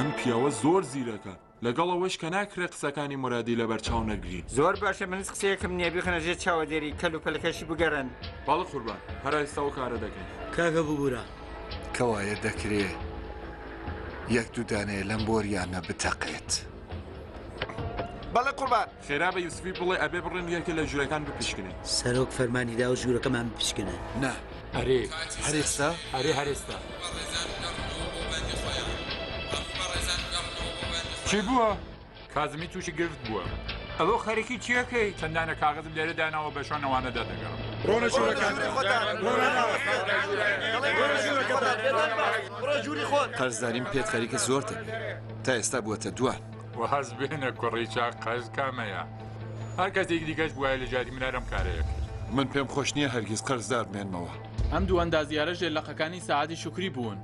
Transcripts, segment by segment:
ئەم پیاوە زۆر زیرەکە لەگەڵەوەش کە ناکرێت قسەکانی مرادی لە بەرچاو نەگرین. زۆر باشە منس قسەیەکم نییە بخەنەژێت چاوەدێری کەل و پەلەکەشی بگەڕن. باڵە قوربان هەر ئێستاەوە کارە دەکەین. کاگە ببوورە کەوایە دەکرێ یەک دوو دانەیە لەم بۆریانە بتەقێت. بەڵێ قوربان خێرا بە یوسفی بڵێ ئەبێ بڕێن یەکە لە ژوورەکان بپشکنێ. سەرۆک فەرمانیدا و ژوورەکەمان بپشکنە. نا ئەرێ هەرێستا ئەرێ هەرێستا چی بووە؟ کازمی تووشی گرفت بووە. ئەوە خەرێکی چیەکەی؟ چەندانە کاغزم لێرە داناوە بە شوێنەوانەدا دەگەڕم. ڕۆنە ژوورەکان قەرزداریم پێت خەریکە زۆر دەبێت تا ئێستا بووەتە دووان. و هەز بێنە کوڕی چاک قەرز کامەیە. هەر کەسێک دیکەش بووایە لە جاری منارم کارەیە کرد. من پێم خۆش نییە هەرگیز قەرزدار بمێنمەوە. ئەم دوو ئەندازیارە ژێرلەقەکانی سەعادی شوکری بوون.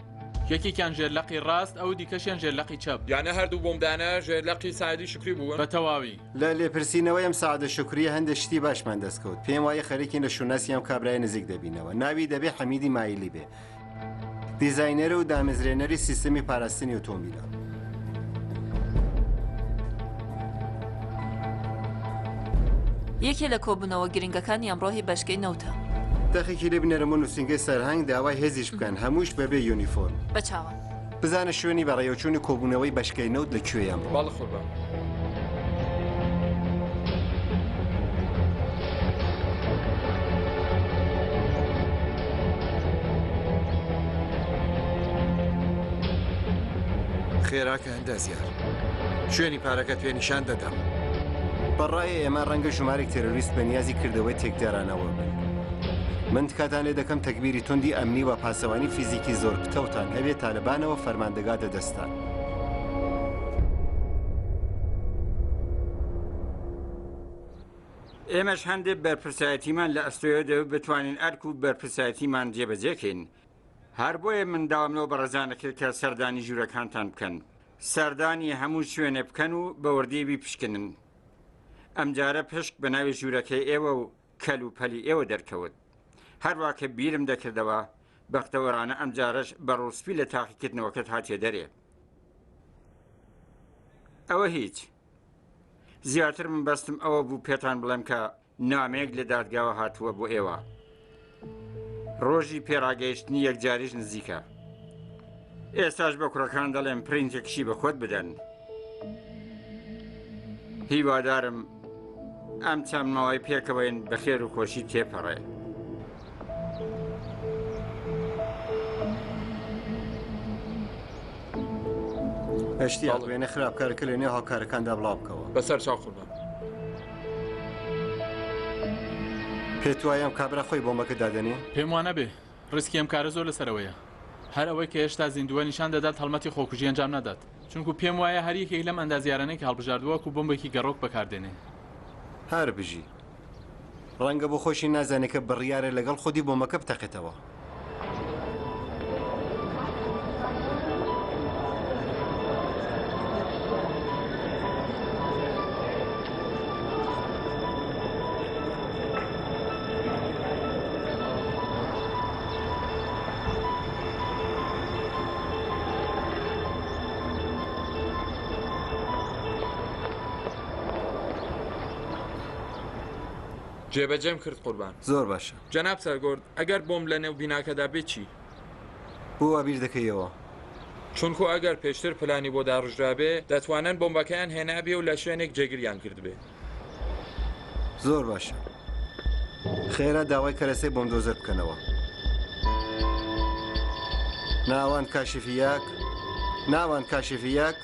یەکێکیان ژێرلەقی ڕاست ئەو دیکەشیان ژێرلەقی چەپ. یانە هەردوو بۆمدانە ژێرلەقی سعدی شکری بوون بە تەواوی. لە لێپرسینەوەی ئەم سەعادە شوکریە هەندێک شتی باشمان دەستکەوت. پێم وایە خەریکین لە شوناسی ئەم کابرای نزیک دەبینەوە. ناوی دەبێ حەمیدی مایلی بێ. دیزاینەرە و دامەزرێنەری سیستەمی پاراستنی ئۆتۆمبیلە. یەکێ لە کۆبوونەوە گرنگەکانی ئەمڕۆهی بەشکەی نەوتە. دەخێکی لێ بنەرەمە نووسنگەی سەرهەنگ داوای هێزیش بکەن هەمووش بەبێ یونیفۆرم. بەچاوە. بزانە شوێنی بەڕێوەچوونی کۆبوونەوەی بەشکەی نەوت لەکوێیان بوو. باڵە قوربان خێراکە هەندازیار شوێنی پارەکەت پێ نیشان دەدەم. بەڕای ئێمە ڕەنگە ژمارێک تێرۆریست بەنیازی کردەوەی تێکدارانەوە بن. من تکاتان لێ دەکەم تەکبیری توندی ئەمنی و پاسەوانی فیزیکی زۆر پتەوتان هەبێت تالبانەوە فەرماندەگا دەدەستان. ئێمەش هەندێک بەرپرسایەتیمان لە ئەستۆیەدەوە بتوانین ئەرک و بەرپرسایەتیمان جێبەجێکەین. هەر بۆیە من داوامەوە بە ڕێزانەکرد کە سەردانی ژوورەکانتان بکەن. سەردانی هەموو شوێنێ بکەن و بە وردیبی پشکنن. ئەمجارە پشک بە ناوی ژوورەکەی ئێوە و کەل و پەلی ئێوە دەرکەوت. هەروواکە بیرم دەکردەوە بەختەوەرانە ئەمجارەش بە ڕۆسپی لە تاقیکردنەوەکەت هاتیە دەرێ. ئەوە هیچ. زیاتر من بەستم ئەوە بوو پێتان بڵێم کە نامەیەک لە دادگاوە هاتووە بۆ ئێوە. ڕۆژی پێڕاگەیشتنی یەکجاریش نزیکە. ئێستاش بە کوڕەکان دەڵێم پرینتێکشی بە خۆت بدەن. هیوادارم ئەم چەمنەوەی پێکەوەین بەخێر و خۆشی تێپەڕێ. هەشتی هەڵوێنە خراپکارەکە لە نێو هاوکارەکاندا بڵاو بکەوە. بەسەر چاو قوربان پێت وایە ئەم کابرا خۆی بۆمەکە دادەنێ؟ پێم وانە بێ ڕسکی ئەم کارە زۆر لەسەرەوەیە. هەر ئەوەی کە هێشتا زیندووە نیشان دەدات هەڵمەتی خۆکوژی ئەنجام نەدات. چونکو پێم وایە هەر یەکێک لەم ئەندازیارانەی کە هەڵبژاردووە و بۆمبێکی گەڕۆک بەکاردێنێ. هەر بژی ڕەنگە بۆ خۆشی نازانێت کە بڕیارە لەگەڵ خودی بۆمەکە بتەقێتەوە. جێبەجێم کرد قوربان. زۆر باشە. جەناب سەرگۆرد ئەگەر بۆم لە نێو بیناکەدا بێت چی؟ بۆ ئابیر دەکەیەوە. چونکو ئەگەر پێشتر پلانی بۆ داڕژرابێ دەتوانن بۆمبەکەیان هێنابێ و لە شوێنێک جێگریان کرد بێ. زۆر باشە. خێرا داوای کەرەسەی بۆم دۆزەر بکەنەوە. ناوان کاشفیاک، ناوان کاشفیاک.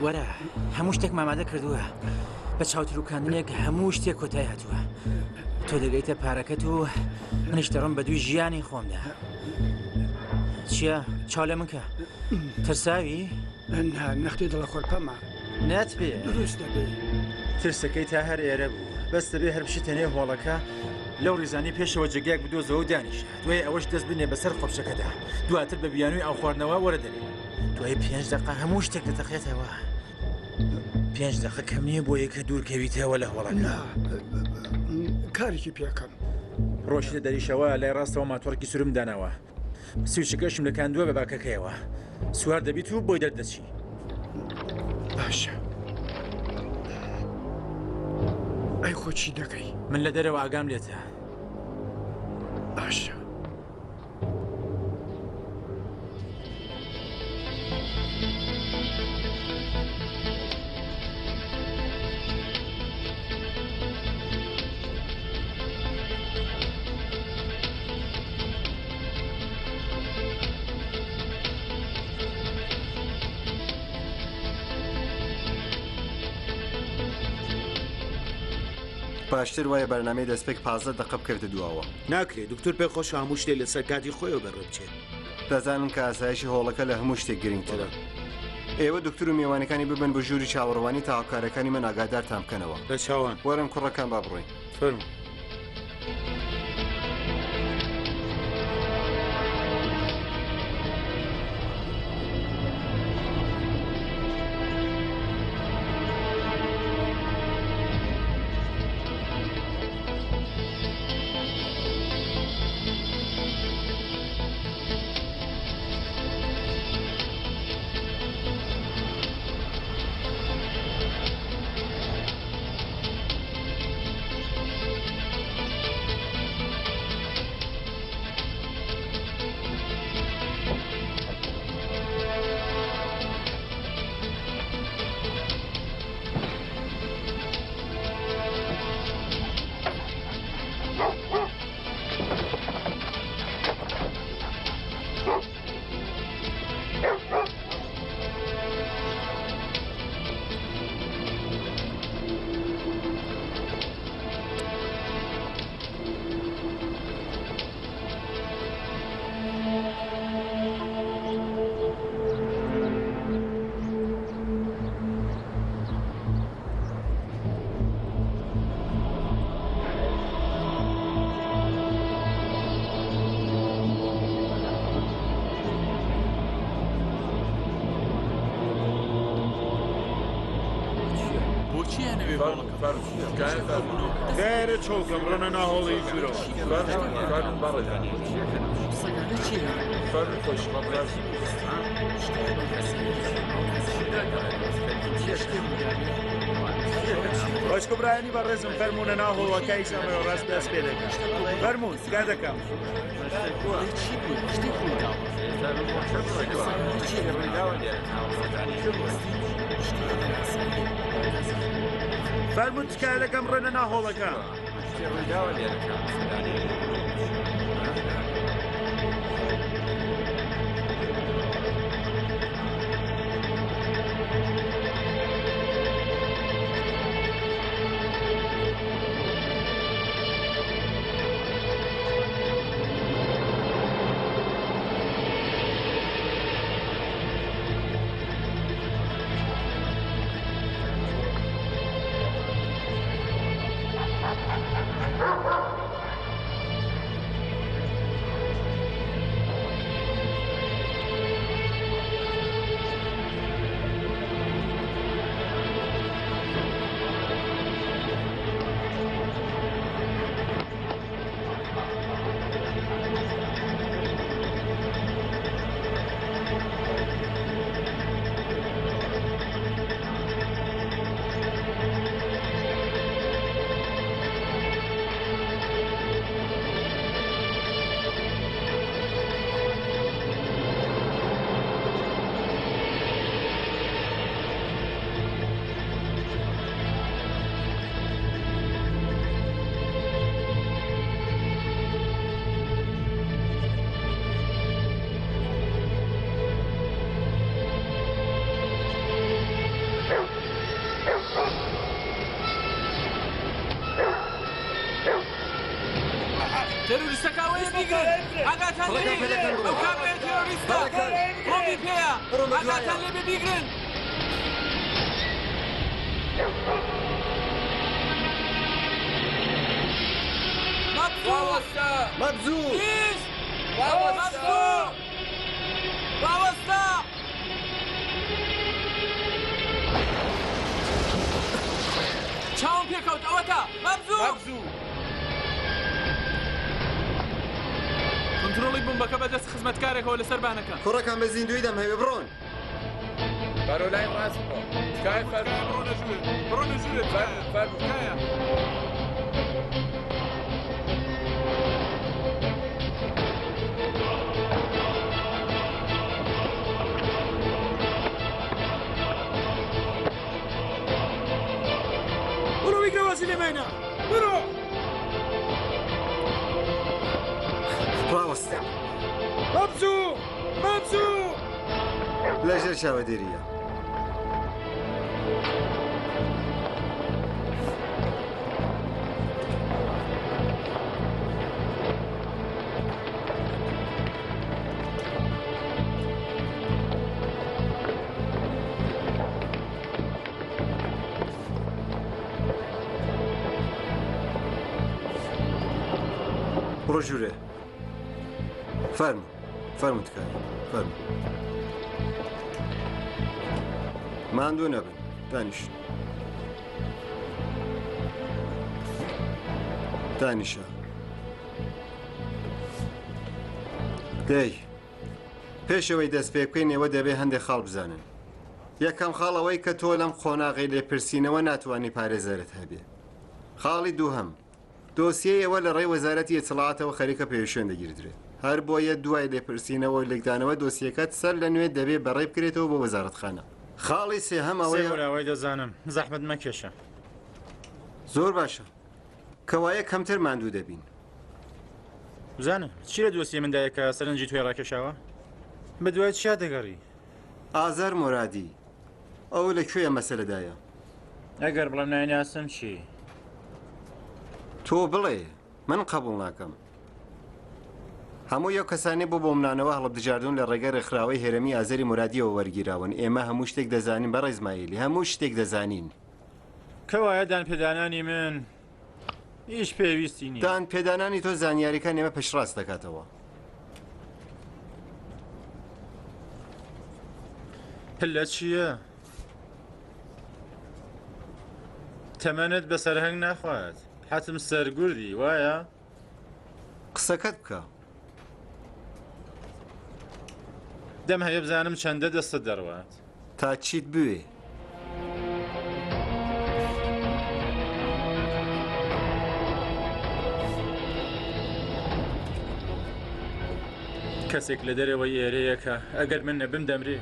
وەرە هەموو شتێک مامادە کردووە بە چاوتروکاندنێک هەموو شتێک کۆتای هاتووە تۆ دەگەیتە پارەکەت و منیش دەڕۆم بە دوی ژیانی خۆمدا چییە چاو لە منکە ترساوی؟ نەختی دڵە خۆرپەمە ناتبێ دروست دەبێ ترسەکەی تا هەر ئێرە بوو بەس دەبێ هەر بشتێنێ هۆڵەکە لەو ڕیزانی پێشەوە جگەیەک بدۆزەوە و دانیشە دوای ئەوەش دەست بنێ بەسەر خۆپشەکەدا دواتر بە بیانووی ئاو خواردنەوە وەرەدەنێ دوای 5 دقه هەموو شتێک دەتەخێتەوە 5 دقه کەم نییە بۆ یەکە دوورکەویتەوە لە هۆڵەکە کارێکی پێکەم ڕۆژتە دەریشەوە لای ڕاستەوە ماتۆڕکی سورم داناوە سویچەکەشم لە کاندووە بە باکەکەیەوە سوار دەبیت و بۆی دەردەچی باشە ئەی خۆچی دەکەی من لە دەرەوە ئاگام لێتە باشە باشتر وایە بەرنامەی دەستپێک 15 دقه بکەوێتە دواوە ناکرێت دکتۆر پێ خۆش هەموو شتێک لەسەر کاتی خۆیەوە بەڕێ بچێت دەزانم کە ئاسایشی هۆڵەکە لە هەموو شتێک گرنگترە ئێوە دکتور و میوانەکانی ببن بە ژووری چاوەڕوانی تا هاوکارەکانی من ئاگادارتان بکەنەوە لە چاوان وەرن کوڕەکان با بڕۆین فەرمو Gayret çolkam rana naholı izuro. Farın barıdan. Farın koşma biraz. Başka brayani var rezim fermuna naholı ve kaysa mı rast ders bedek. Fermun gadakam. فرمود که لکم رنه نهوله کم تێروریستەکە ئەوەیە بیگرن ئاگاتان لێ ئەو کابرا تێروریستە ڕۆمی پێیە ئاگاتان لێ بیگرن مەبزوو ڕاوەستە چاوم پێکەوت ئەوەتە مەبزوو کنترۆڵی بومبەکە بەدەست خزمەتکارێکەوە لەسەر بانەکە کوڕەکان بە زیندوی دەم هەوێ بڕۆن بەرەو لای ڕاست بڕۆ تکای بڕۆ نەژوورێت فەرموو برو بیگرە وەسیلەمێنە برو ڕاوەستە مەبزوو لەژێر چاوەدێریە بڕۆ ژوورێ فەرموو تکای فەرموو ماندوو نەبن دانیشە دەی پێشەوەی دەست پێ بکەین ئێوە دەبێ هەندێک خاڵ بزانن یەکەم خاڵەوەی کە تۆ لەم خۆناغی لێپرسینەوە ناتوانانی پارێزەرت هەبێ خاڵی دووهەم دۆسیەوە لە ڕێی وەزارەتی ئیتڵاعاتەوە خەریکە پێویشێن دەگیردرێت هەر بۆیە دوای لێپرسینەوە و لێکدانەوە دۆسیەکەت سەر لە نوێ دەبێ بەڕێ بکرێتەوە بۆ وەزارەتخانە خاڵی سێهەم ئەوەی دەزانم زەحمەت مەکێشە زۆر باشە کەوایە کەمتر ماندوو دەبین بزانم چی لە دۆسیە مندایە کە سەرنجی توێ ڕاکێشاوە بە دوای چیا دەگەڕی ئازار مۆرادی ئەو لەکوێیە مەسەلەدایە ئەگەر بڵێم نایناسم چی تۆ بڵێ من قبول ناکەم هەموو یەو کەسانی بۆ بۆمنانەوە هەڵبدەجاردون لە ڕێگە ڕێکخراوەی هێرەمی ئازەری مورادیەوە وەرگیراون ئێمە هەموو شتێک دەزانین بە ڕێزمایلی هەموو شتێک دەزانین کەوایە دانپێدانانی من هیچ پێویستی نیە دانپێدانانی تۆ زانیاریەکان ئێمە پێشڕاست دەکاتەوە پلە چییە؟ تەمەنت بەسەر هەنگ ناخوات حەتم سەرگوردی وایە؟ قسەکەت بکە دەم هەیە بزانم چەندە دەستە دەڕوات تا چیت بوێ کەسێک لە دەرەوەی ئێرەیەکە ئەگەر من نەبم دەمرێ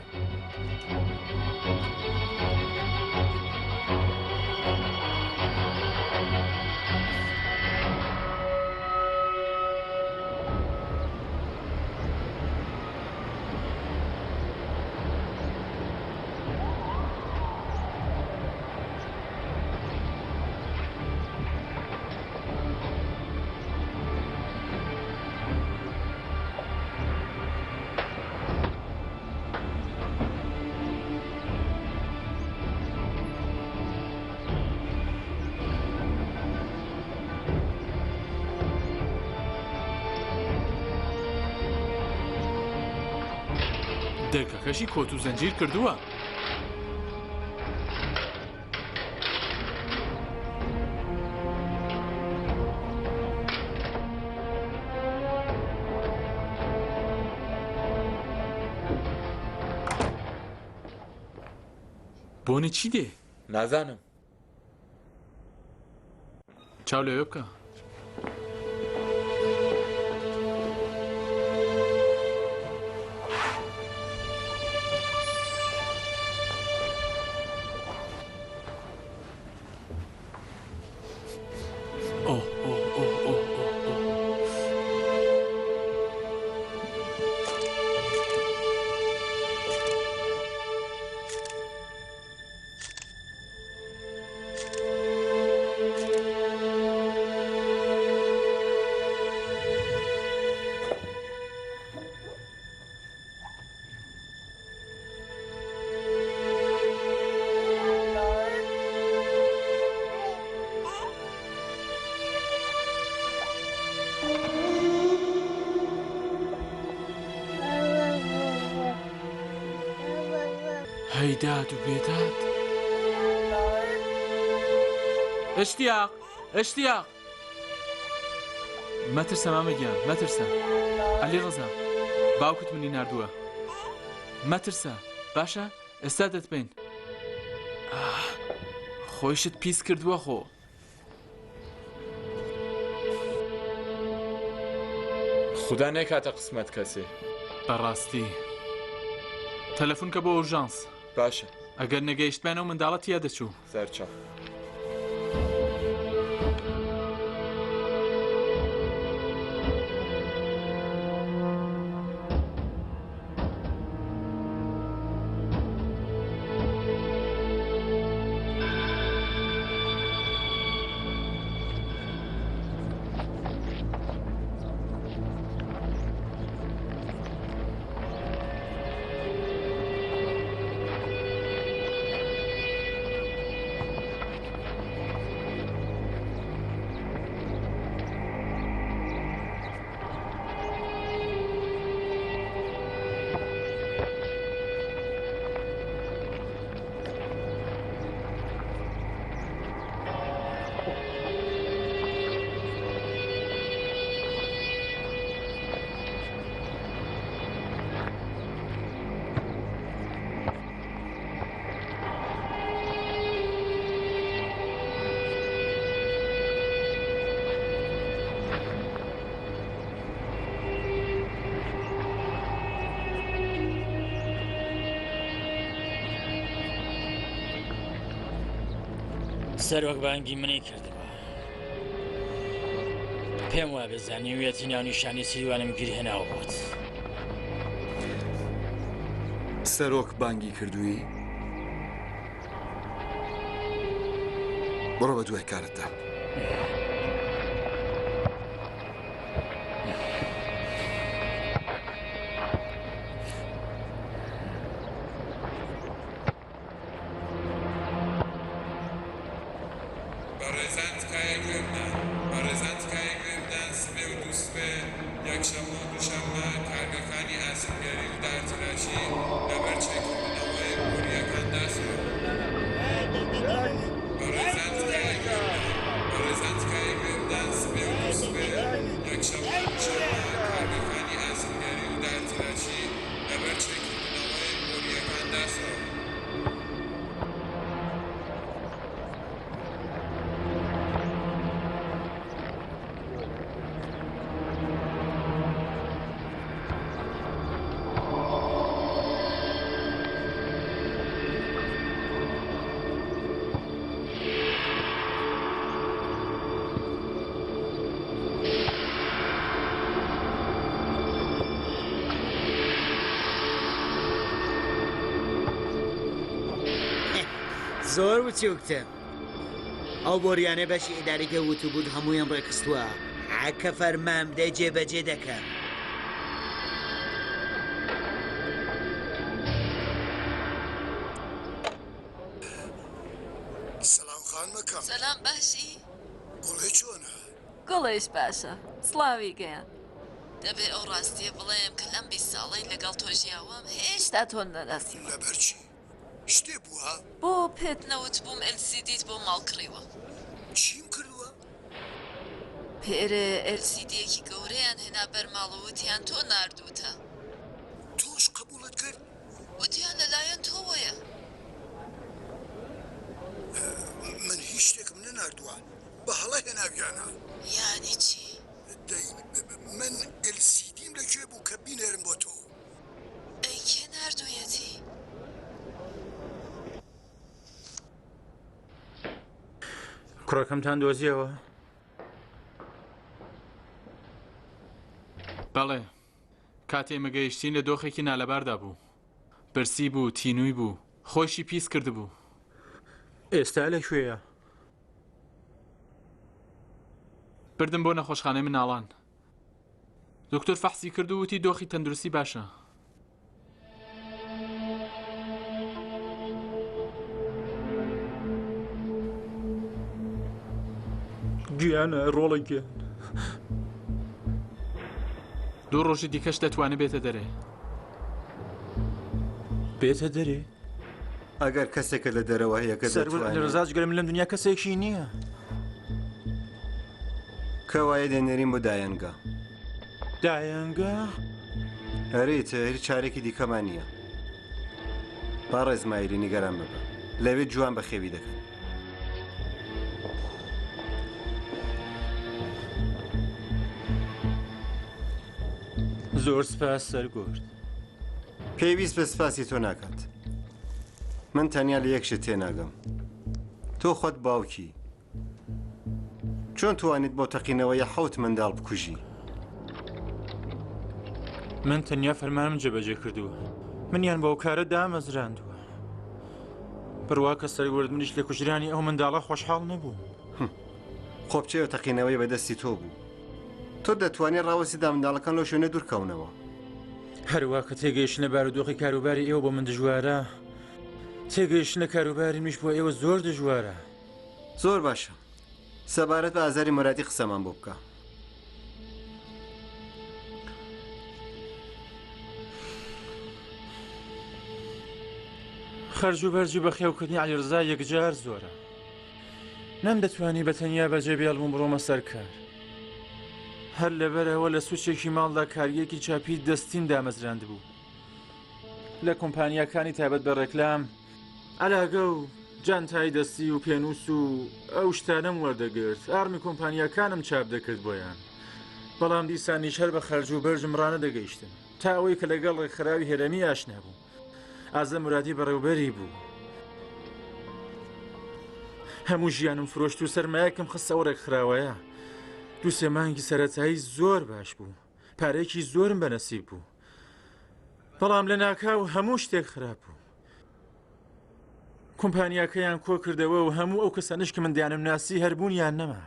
دەرکەکەشی کۆت و زەنجیر کردووە بۆنی چی دێ؟ نازانم چاو لەوێ بکە هەیداد و بێداد اشتیاق اشتیاق مەترسە مامەگیان مەترسە عەلی ڕەزا باوکت منی نردووە مەترسە باشە ئێستا دەتبین خۆیشت پیس کردووە خۆ خوددا نێکاتە قسمەت کەسێ بەڕاستی تەلەفۆن کە بۆ ئۆژانس باشە ئەگەر نەگەیشتمانەوە منداڵەت یا دەچوو سەرچاو سەرۆک بانگی منی کردەوە پێم وا بزانیویەتی ناونیشانی سیروانم گیر هێناوە بۆت سەرۆک بانگی کردووی بڕۆ بە دوای کارتدا زۆر بچووکتە ئەو بۆریانە بەشی ئیداریگە وتوبوود هەموویان ڕێکخستووە کە فەرمان بدەی جێبەجێ دەکەم سەلام خان مەکەم سەلام باشی گوڵێ چۆنە گوڵێش باشە سڵاوی گەیان دەبێ ئەو ڕاستیە بڵێم کە لەم 20 ساڵەی لەگەڵ تۆ ژیاوەم هێشتا تۆ نەناسیوە لەبەرچی شتێ بووە بۆ پێت نەوت بووم LCDت بۆ ماڵ کڕیوە چیم کردووە پێرە LCDیەکی گەورەیان هێنا بەرماڵەوتیان تۆ ناردووتە تۆش قبولت کرد وتیان لەلایەن تۆوەیە من هیچ شتێکم نەناردووە بە هەڵە هێناویانە یانی چی؟ من LCDیم لەکوێ بوو کە بینێرم بۆ تۆ ئەی کێ ناردوویەتی؟ کوڕەکەمتان دۆزیەوە بەڵێ کاتێ مەگەیشتین لە دۆخێکی نالەباردا بوو برسی بوو تینووی بوو خۆشی پیس کرد بوو ئێستا لەکوێیە بردم بۆ نەخۆشخانەی مناڵان دکتۆر فەحسی کرد و وتی دۆخی تەندروستی باشە گیانە ڕۆڵە گیان دوو ڕۆژی دیکەش دەتوانێت بێتە دەرێ. بێتە دەرێ؟ ئەگەر کەسێکە لە دەرەوە هەیە کە ڕزاج گەرم لەم دنیا کەسێکی نییە. کەوایە دێنەرین بۆ دایەنگا. دایەنگا؟ هەرێتە هیچ چارێکی دیکەمان نییە. با ڕێزمایری نیگەران ببە. لەوێ جوان بە خێوی دەکەن. زۆر سپاس سەرگۆرد. پێویست بە سپاسی تۆ ناکات. من تەنیا لە یەکشت تێناگەم. تۆ خۆت باوکی. چۆن توانیت بۆ تەقینەوەی حەوت منداڵ بکوژی؟ من تەنیا فەرمانم جێبەجێ کردووە. منیان بەو کارە دامەزراندووە. بڕوا کە سەرگۆرد منیش لە کوژرانی ئەو منداڵە خۆشحاڵ نەبوو. خۆبچێوە تەقینەوەی بەدەستی تۆ بوو. تۆ دەتوانێت ڕاوەسیدا منداڵەکان لەو شوێنە دوورکەونەوە. هەروە کە تێگەیشتنە بارودۆخی کاروباری ئێوە بۆ من دژوارە، تێگەیشتنە کاروباری میش بۆ ئێوە زۆر دژوارە. زۆر باشە. سەبارەت بە ئازاری مورادی قسەمان بۆ بکە. خەرج و بەرجی بە خێوکردنی عەلیرزا یەکجار زۆرە. نەم دەتوانی بە تەنیا بەجێ بێڵم بڕۆمە سەرکار. هەر لەبەرەوە لە سوچێکی ماڵدا کاریەکی چاپی دەستین دامەزراند بوو. لە کۆمپانیاکانی تایبەت بە ڕێکلام، ئەلاگە و جانتای دەستی و پێنووس و ئەو شتانەم وەردەگرت. ئارمی کۆمپانیاکانم چاپ دەکرد بۆیان. بەڵام دیسانیش هەر بە خەرج و بەرجم ڕانە دەگەیشتن تا ئەوەی کە لەگەڵ ڕێکخراوی هێرەمی ئاشنا بوو. ئازە مورادی بەڕێوبەری بوو. هەموو ژیانم فرۆشت و سەرمایەکەم خستەوە ڕێکخراوەیە. دوو سێ مانگی سەرەتایی زۆر باش بوو. پارێکی زۆرم بەنەسیب بوو. بەڵام لە ناکاو هەموو شتێک خراپ بوو. کۆمپانیاکەیان کۆ کردەوە و هەموو ئەو کەسانش کە مندیانم ناسی هەربوونیان نەما.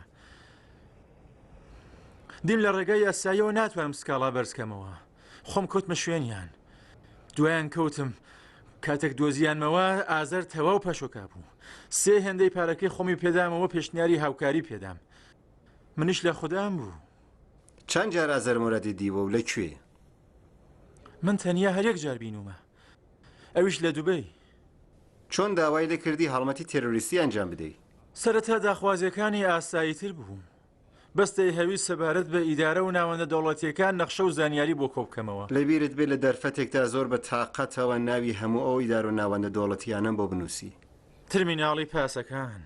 دیم لە ڕێگای یاساییەوە ناتوانم سکاڵا بەرزکەمەوە. خۆم کەوتمە شوێنیان. دوایان کەوتم. کاتێک دۆزیانمەوە ئازار تەواو پەشۆکا بوو. سێ هێندەی پارەکەی خۆمی پێدامەوە پێشنیاری هاوکاری پێدام. منیش لە خوددام بوو. چەند جار ئازار مورادی دیوە و لەکوێ؟ من تەنیا هەر یەک جار بینومە. ئەویش لە دوبەی. چۆن داوای دەکردی هەڵمەتی تێرۆریستی ئەنجام بدەیت؟ سەرەتا داخوازیەکانی ئاساییتر بوو. بەستەی هەوی سەبارەت بە ئیدارە و ناوەندە دەوڵەتیەکان نەخشە و زانیاری بۆ کۆبکەمەوە. لەبیرت بێت لە دەرفەتێکدا زۆر بە تااقەتەوە ناوی هەموو ئەو ئیدار و ناوەندە دەوڵەتیانم بۆ بنووسی. ترمیناڵی پاسەکان،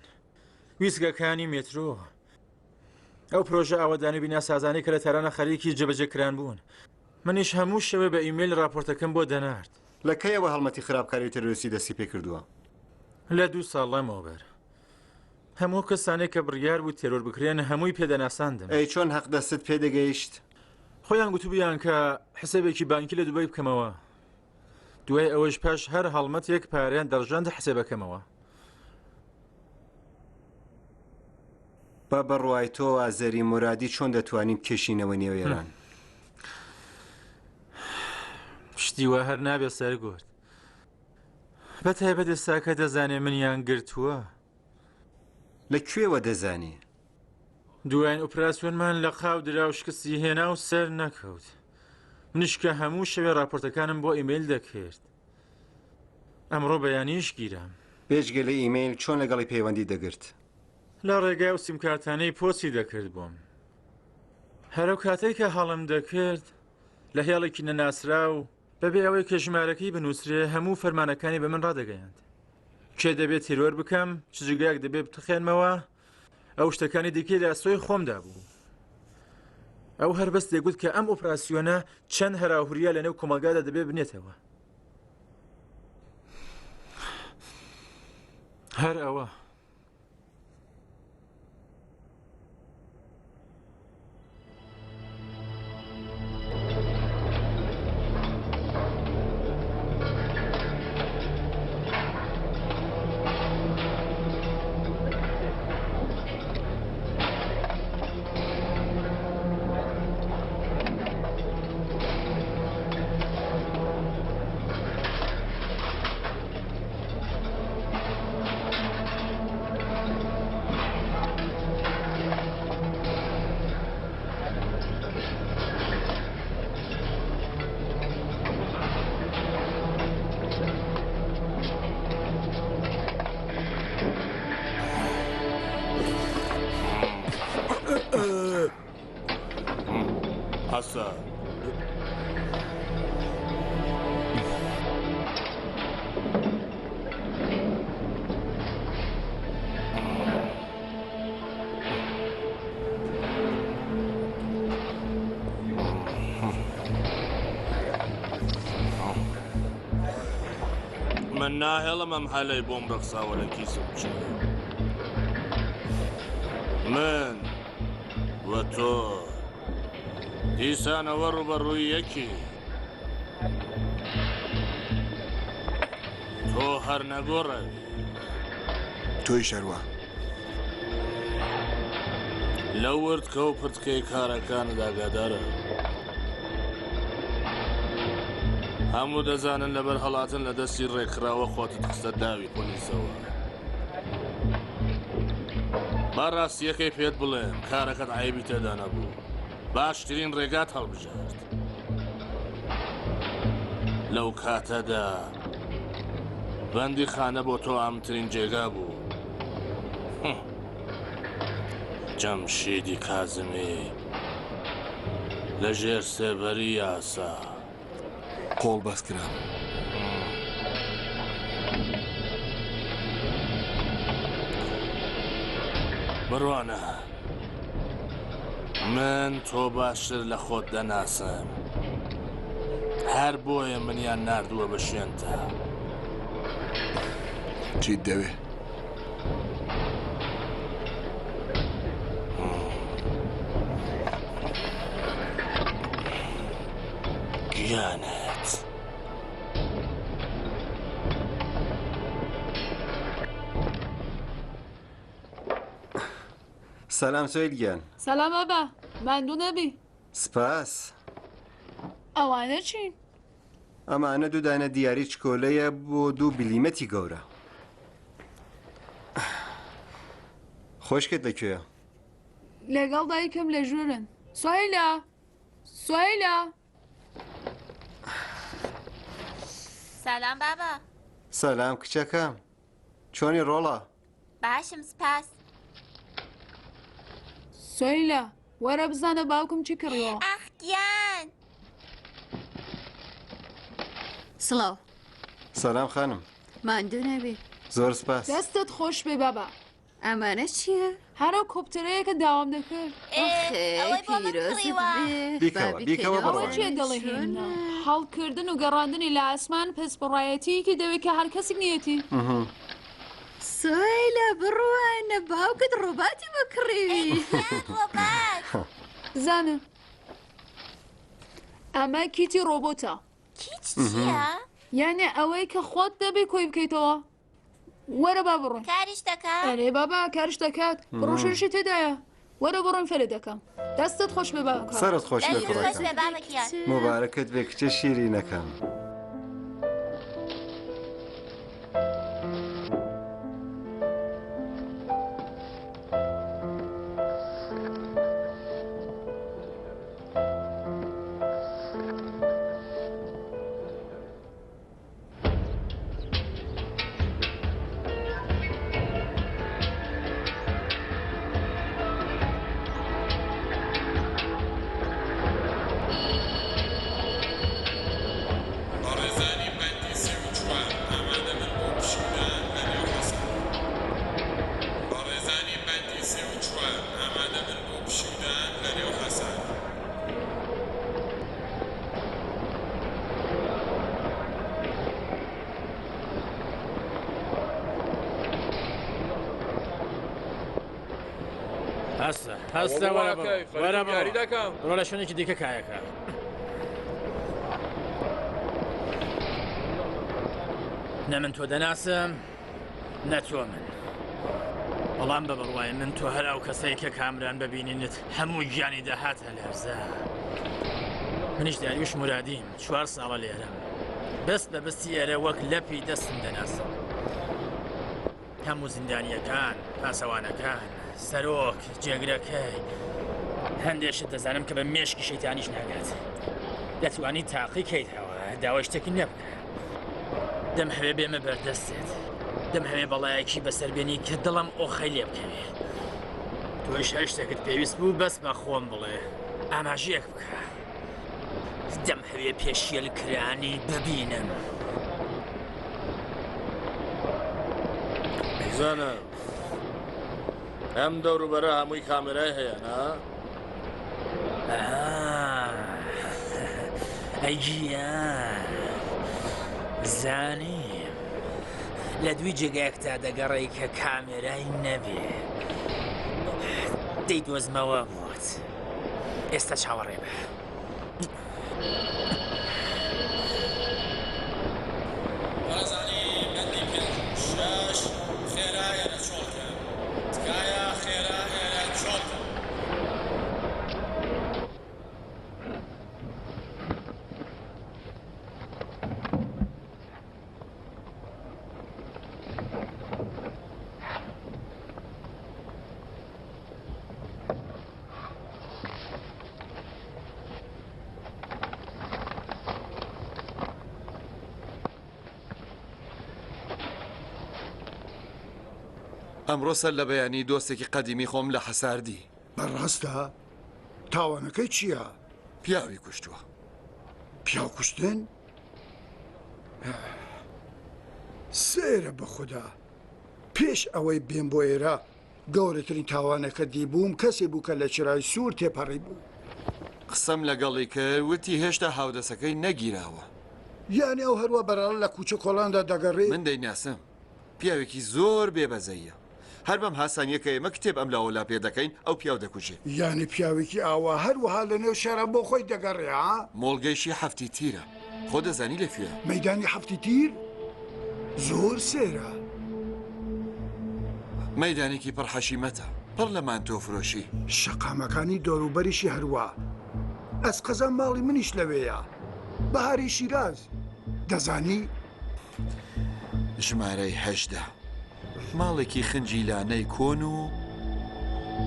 ویسگەکانی مێترۆ، ئەو پرۆژە ئاوەدانی بیناسازانی کە لە تارانە خەریکی جێبەجێکران بوون. منیش هەموو شەوە بە ئیمێل راپۆرتەکەم بۆ دەنارد. لە کەیەوە هەڵمەتی خراپکاری تەرۆریستی دەستی پێ کردووە؟ لە 2 ساڵ لەمەوبەر. هەموو کەسانێک کە بڕیار بوو تێرۆر بکرێن هەمووی پێدەناساندم. ئەی چۆن حەق دەستت پێدەگەیشت؟ خۆیان گوتوبیان کە حسێبێکی بانکی لە دوبەی بکەمەوە. دوای ئەوەش پاش هەر هەڵمەتێک پاریان دەڕژاندە حسێبەکەمەوە. با بەڕوای تۆ ئازەری مورادی چۆن دەتوانیم کێشینەوە نێو ئێران؟ شتی وە هەر نابێ سەرگۆرد. بە تایبەت ئێستا کە دەزانێ منیان گرتووە. لەکوێوە دەزانێ؟ دوایین ئۆپراسیۆنمان لە قاو درا و شکستی هێنا و سەر نەکەوت. منیش کە هەموو شەوێ راپۆرتەکانم بۆ ئیمێل دەکرد. ئەمڕۆ بەیانیش گیرام. پێشگە لە ئیمێل چۆن لەگەڵی پەیوەندی دەگرت؟ لە ڕێگای و سیمکارتانەی پۆچی دەکرد بووم. هەرو کاتێک کە هەڵم دەکرد لە هێڵێکی نەناسرا و بەبێ ئەوەی کە ژمارەکەی بنووسرێ هەموو فەرمانەکانی بە من ڕادەگەیاند. کێ دەبێت تیرۆر بکەم، چ جگایەک دەبێت بتخێنمەوە، ئەو شتەکانی دیکەی لە ئەستۆی خۆمدا بوو. ئەو هەر بەست دەگوت کە ئەم ئۆپراسیۆنە چەند هەراهوریا لە نێو کۆمەلگادا دەبێت بنێتەوە. هەر ئەوە. حەسە من ناهێڵم ئەم هەلەی بۆم ڕەخساوە لە کیسم بچێ من وە تۆ دیسانەوە ڕوبەڕووی یەکی تۆ هەر نەگۆڕەوی تۆی شەروە لە وردکە و پرتکەی کارەکانت ئاگادارە هەموو دەزانن لەبەر هەڵاتن لە دەستی ڕێکخراوە خۆتت خستە داوی پۆلیسەوە با ڕاستیەکەی پێت بڵێم کارەکەت عیبی تێدا نەبوو باشترین ڕێگات هەڵبژارد لەو کاتەدا بەندی خانە بۆ تۆ ئامترین جێگا بوو جەمشیدی کازمی لە ژێر سێبەری یاسا قۆڵ بەس کرا بڕوانە من تۆ باشتر لە خۆت دەناسم هەر بۆیە منیان ناردووە بە شوێنتە چیت دەوێ گیانت سەلام سۆیل گیان سەلام بابا ماندوو نەبی سپاس ئەوانە چین؟ ئەمانە دوو دانە دیاری چکۆلەیە بۆ دوو بیلیمەتی گەورە خۆشکت لەکوێیە؟ لەگەڵ دایکم لە ژوورن سوایلا سوایلا سلام بابا سەلام کچەکەم چۆنی ڕۆڵە؟ باشم سپاس سوایلا وەرە بزانە باوکم چی کڕیەوە ئەخگیان سڵاو سەلام خانم ماندوو نەبێ زۆر سپاس دەستت خۆش بێ بابا ئەمانە چییە؟ هەرە کۆپتەرەیەکە داوام دەکرد ئەوە چێ دەڵێهێنە هەڵکردن و گەڕاندنی لە ئاسمان پس بڕایەتیەکی دەوێت کە هەر کەسێک نیەتی سۆیلە بڕوانە باوکت ڕۆباتی بکڕێوی زانم ئەمە کیتی ڕۆبۆتە کیت چییە؟ یانێ ئەوەی کە خۆت دەبێ کۆی بکەیتەوە وەرە با بڕۆن کاریش دەکات؟ ئەرێ بابا کارش دەکات ڕۆژێشی تێدایە وەرە بڕۆن فێرە دەکەم دەستت خۆش بێ باوکە سەرت خۆش بێ کوڕەکەم مبارەکەت بێ کچە شیرینەکەم هەستە وەرە ڕۆ لە شوێنێکی دیکە کایەکە نە من تۆ دەناسم نە تۆ من بەڵام بە بڕوای من تۆ هەر ئەو کەسەی کە کامران ببینینت هەموو گیانی داهاتە لەرزە منیش داریوش مرادیم 4 ساڵە لێرەم بەست بە بەستی ئێرە وەک لەپی دەستم دەناسم هەموو زیندانیەکان پاسەوانەکان سەرۆک جێگرەکەی هەندێشت دەزانم کە بە مێشکی شەیتانیش ناگات دەتوانی تاقی کەیتەوە داوای شتێکی نەبکە دەم هەوێ بێمە بەردەستێت دەم هەوێ بەڵایەکی بەسەربێنی کە دڵم ئۆخەی لێ بکەوێ تۆیش هەر شتێکت پێویست بوو بەس بە خۆم بڵێ ئاماژیەک بکە دەمهەوێ پێشێلکرانی ببینم. زانم ئەم دەوروبەرە هەمووی کامێرای هەیە نا؟ ئەیگیان زانیم لە دوی جێگایەکتا دەگەڕێی کە کامێرای نەبێ دەیدۆزمەوە بۆت ئێستا چاوەڕێ بە. ئەمڕۆ سەر لە بەیانی دۆستێکی قەدیمی خۆم لە حەساردی. بەڕاستە؟ تاوانەکەی چییە؟ پیاوی کوشتووە. پیاو کوشتن؟ سێرە بە خوددا پێش ئەوەی بێن بۆ ئێرە گەورەترین تاوانەکە دیبووم کەسێ بوو کە لە چرای سوور تێپەڕی بوو. قسەم لەگەڵی کرد وتی هێشتا هاودەسەکەی نەگیراوە. یانی ئەو هەروە بەراڵ لە کوچە کۆڵاندا دەگەڕێ؟ من دەیناسم پیاوێکی زۆر بێبەزەیە. هەر بەم هاسانیەکە ئێمە کتێب ئەم لاوەلا پێ دەکەین ئەو پیاو دەکوژێ. یانی پیاوێکی ئاوا هەروەها لە نێو شارە بۆ خۆی دەگەڕێ ها؟ مۆڵگەیشی هەفتی تیرە. خۆ دەزانی لەکوێ؟ مەیدانی هەفتی تیر؟ زۆر سێرە. مەیدانێکی پڕ حەشیمەتە پڕ لە مانتۆ فرۆشی. شەقامەکانی دەوروبەریشی هەروە. ئەس قەزان ماڵی منیش لەوەیە. بەهاری شیراز. دەزانی؟ ژمارەی هەشدا. ماڵێکی خنجی لانەی کۆن و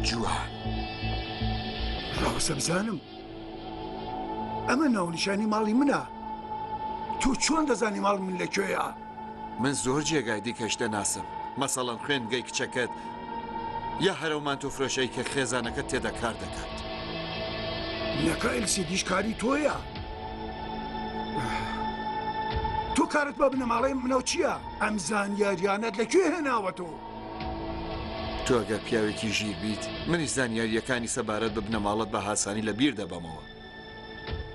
جوان. ڕاوسە بزانم ئەمە ناونیشانی ماڵی منە. تۆ چۆن دەزانی ماڵ من لەکوێیە؟ من زۆر جێگای دیکەش دەناسم. مەسەڵەن خوێنگەی کچەکەت یا هەرەومان تۆ فرۆشەی کە خێزانەکەت تێدا کار دەکات. نەکە ئەلسیدیش کاری تۆیە؟ تۆ کارت بە بنەماڵەی منەوە چییە؟ ئەم زانیاریانەت لەکوێ هێناوە تۆ؟ تۆ ئەگەر پیاوێکی ژیر بیت منیش زانیاریەکانی سەبارەت بە بنەماڵت بە هاسانی لە بیر دەبەمەوە.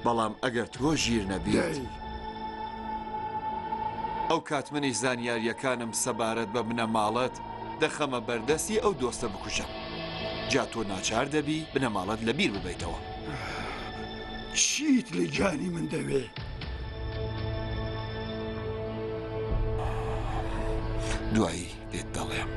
بەڵام ئەگەر تۆ ژیر نەبیت ئەو کات منیش زانیاریەکانم سەبارەت بە بنەماڵت دەخەمە بەردەستی ئەو دۆستە بکوژە. جا تۆ ناچار دەبی بنەماڵت لە بیر ببیتەوە. چیت لە گیانی من دەوێ؟ دوایی پێت دەڵێم.